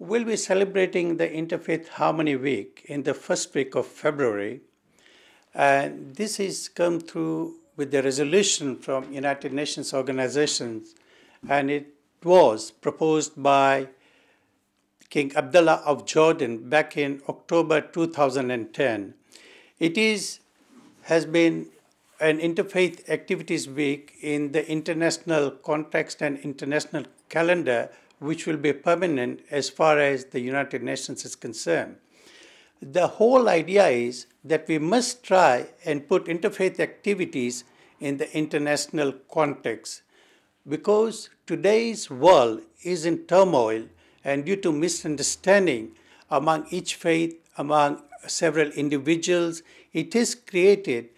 We'll be celebrating the Interfaith Harmony Week in the first week of February. And this has come through with the resolution from United Nations organizations, and it was proposed by King Abdullah of Jordan back in October 2010. Has been an Interfaith Activities Week in the international context and international calendar, which will be permanent as far as the United Nations is concerned. The whole idea is that we must try and put interfaith activities in the international context, because today's world is in turmoil, and due to misunderstanding among each faith, among several individuals, it has created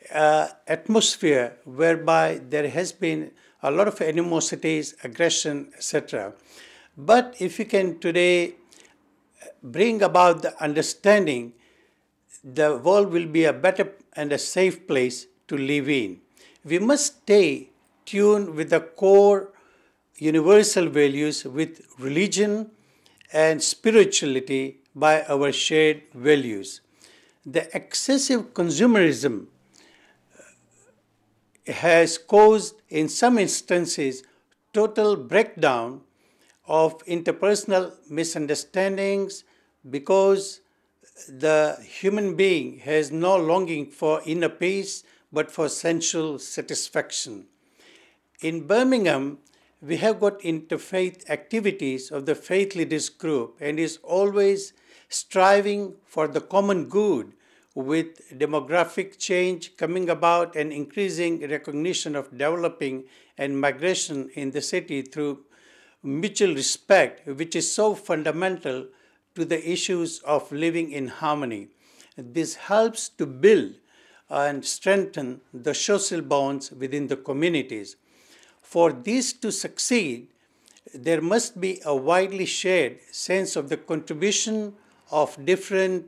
an atmosphere whereby there has been a lot of animosities, aggression, etc. But if you can today bring about the understanding, the world will be a better and a safe place to live in. We must stay tuned with the core universal values with religion and spirituality by our shared values. The excessive consumerism has caused, in some instances, total breakdown of interpersonal misunderstandings, because the human being has no longing for inner peace but for sensual satisfaction. In Birmingham, we have got interfaith activities of the Faith Leaders Group, and is always striving for the common good, with demographic change coming about and increasing recognition of developing and migration in the city through mutual respect, which is so fundamental to the issues of living in harmony. This helps to build and strengthen the social bonds within the communities. For this to succeed, there must be a widely shared sense of the contribution of different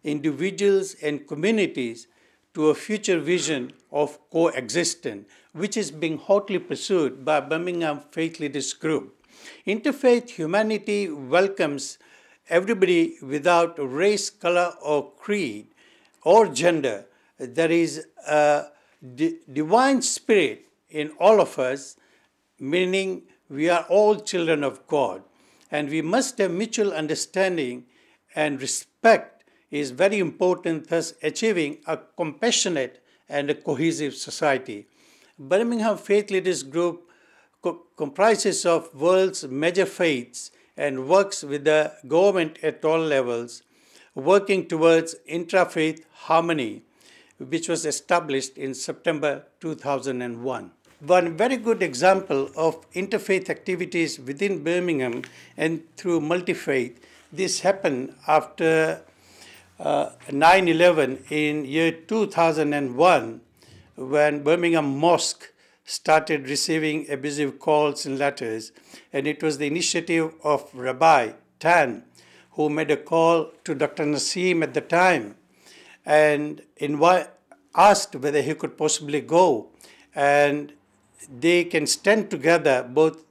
individuals and communities to a future vision of coexistence, which is being hotly pursued by Birmingham Faith Leaders Group. Interfaith humanity welcomes everybody without race, color, or creed, or gender. There is a divine spirit in all of us, meaning we are all children of God, and we must have mutual understanding, and respect is very important, thus achieving a compassionate and a cohesive society. Birmingham Faith Leaders Group comprises of world's major faiths and works with the government at all levels, working towards interfaith harmony, which was established in September 2001. One very good example of interfaith activities within Birmingham and through multi-faith, this happened after 9/11 in year 2001, when Birmingham Mosque started receiving abusive calls and letters, and it was the initiative of Rabbi Tan, who made a call to Dr. Nassim at the time and asked whether he could possibly go, and they can stand together, both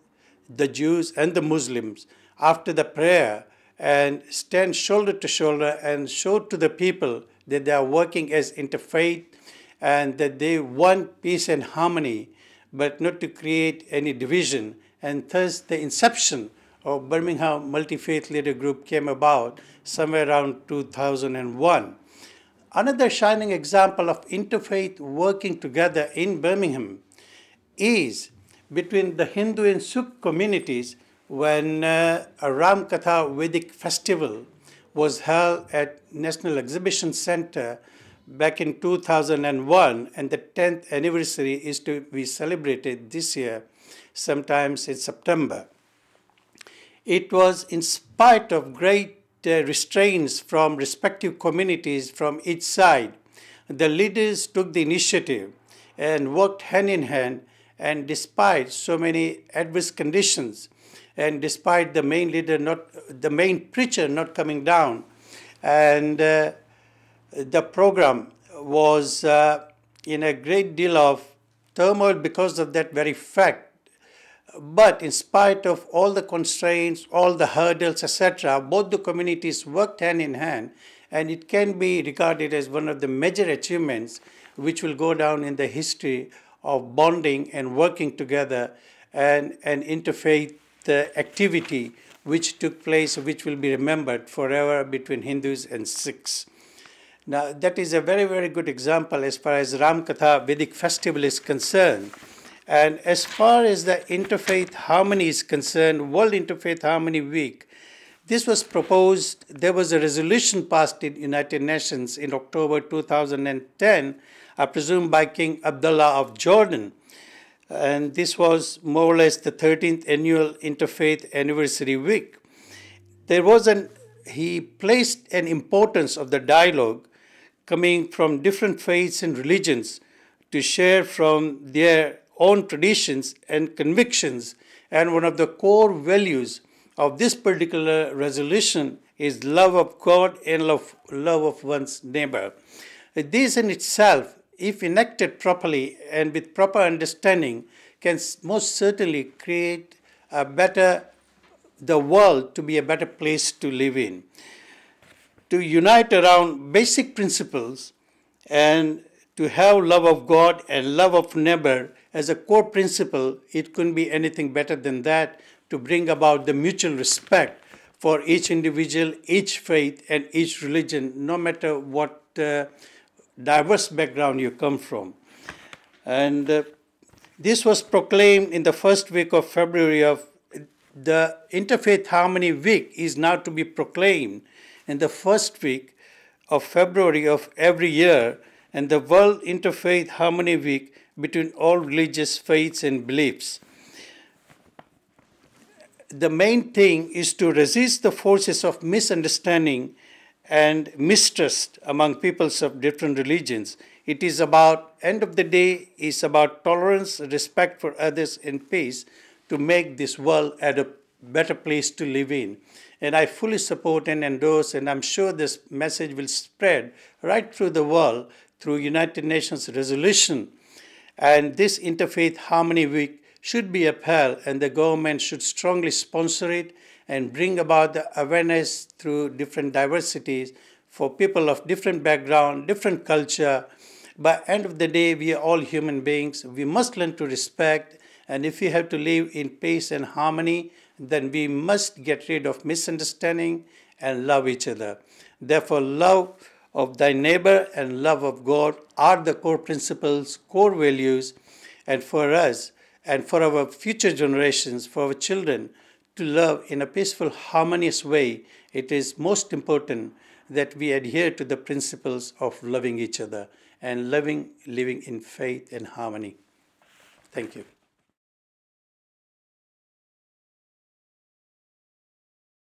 the Jews and the Muslims, after the prayer, and stand shoulder to shoulder and show to the people that they are working as interfaith and that they want peace and harmony, but not to create any division. And thus the inception of Birmingham Multi-Faith Leader Group came about somewhere around 2001. Another shining example of interfaith working together in Birmingham is between the Hindu and Sikh communities, when a Ram Katha Vedic festival was held at National Exhibition Center back in 2001, and the 10th anniversary is to be celebrated this year, sometimes in September. It was in spite of great restraints from respective communities from each side. The leaders took the initiative and worked hand in hand, and despite so many adverse conditions, and despite the main preacher not coming down, and the program was in a great deal of turmoil because of that very fact. But in spite of all the constraints, all the hurdles, etc., both the communities worked hand in hand, and it can be regarded as one of the major achievements which will go down in the history of bonding and working together, and an interfaith activity which took place, which will be remembered forever between Hindus and Sikhs. Now, that is a very, very good example as far as Ram Katha Vedic festival is concerned. And as far as the Interfaith Harmony is concerned, World Interfaith Harmony Week, this was proposed, there was a resolution passed in United Nations in October 2010, I presume by King Abdullah of Jordan. And this was more or less the 13th annual Interfaith Anniversary Week. He placed an importance of the dialogue coming from different faiths and religions to share from their own traditions and convictions. And one of the core values of this particular resolution is love of God and love of one's neighbor. This in itself, if enacted properly and with proper understanding, can most certainly create the world to be a better place to live in. To unite around basic principles and to have love of God and love of neighbor as a core principle, it couldn't be anything better than that, to bring about the mutual respect for each individual, each faith, and each religion, no matter what diverse background you come from. And this was proclaimed in the first week of February of the Interfaith Harmony Week is now to be proclaimed in the first week of February of every year, and the World Interfaith Harmony Week between all religious faiths and beliefs. The main thing is to resist the forces of misunderstanding and mistrust among peoples of different religions. It is about, end of the day, is about tolerance, respect for others, and peace to make this world a better place to live in. And I fully support and endorse, and I'm sure this message will spread right through the world through United Nations resolution. And this Interfaith Harmony Week should be upheld, and the government should strongly sponsor it and bring about the awareness through different diversities for people of different background, different culture. By the end of the day, we are all human beings. We must learn to respect, and if we have to live in peace and harmony, then we must get rid of misunderstanding and love each other. Therefore, love of thy neighbor and love of God are the core principles, core values, and for us and for our future generations, for our children, to love in a peaceful, harmonious way, it is most important that we adhere to the principles of loving each other and living in faith and harmony. Thank you.